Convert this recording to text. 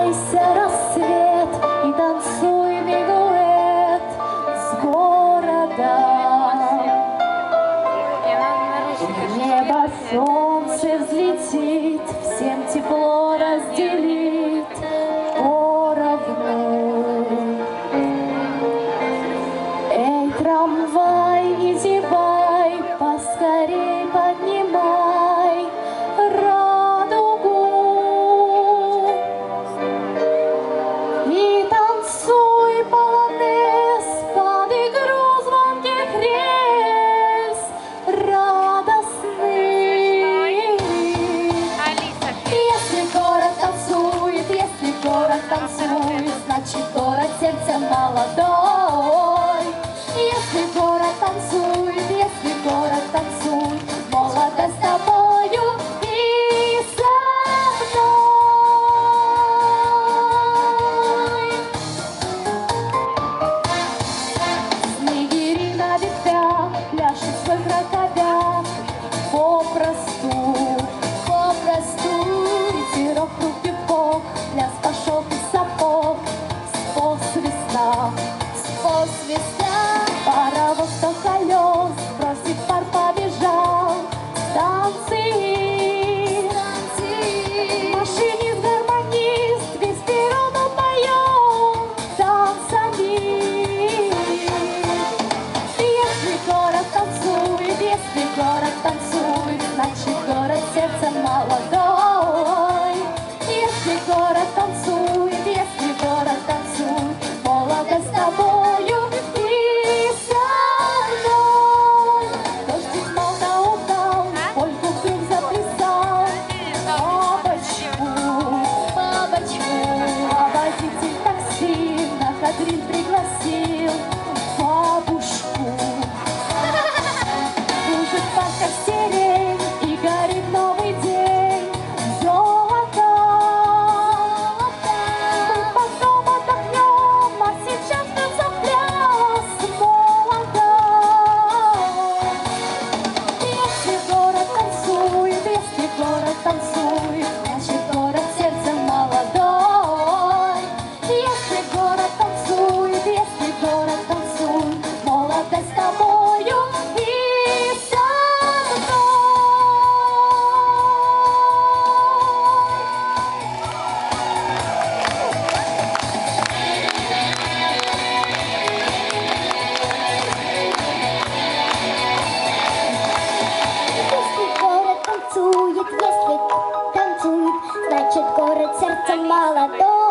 Дожидайся рассвет и танцуй минуэт с города. В небо солнце взлетит, всем тепло разделит поровну. Эй, трамвай, не зевай, поскорей поднимай радугу и танцуй полонез под игру звонких рельс радостных. Если город танцует, если город танцует, значит город сердцем молодой. Если город танцует, если город танцует, молодость с тобою и со мной. Снегири на ветвях пляшут свой крокодак, попросту, ветерок в руки в бок, пляс пошел из сапог, спол свиста, паровоз до колес, бросив пар побежал станции. Машинист, гармонист, весь перрон упоен танцами. Если город танцует, если город танцует, значит город сердцем молодой. Если город танцует, если город танцует, молодость с тобою и со мной. Дождик молдал, польку вдруг заплясал. Бабочку, а водитель такси на кадриль пригласил бабушку. Кружит в парках сирень и горит новый день. Золото. Мы потом отдохнем, а сейчас нам за пляс молодой. Если город танцует, если город танцует, значит город сердцем молодой. Если город танцует, если город танцует, молодость с тобою и со мной. Если город танцует, значит город сердцем молодой.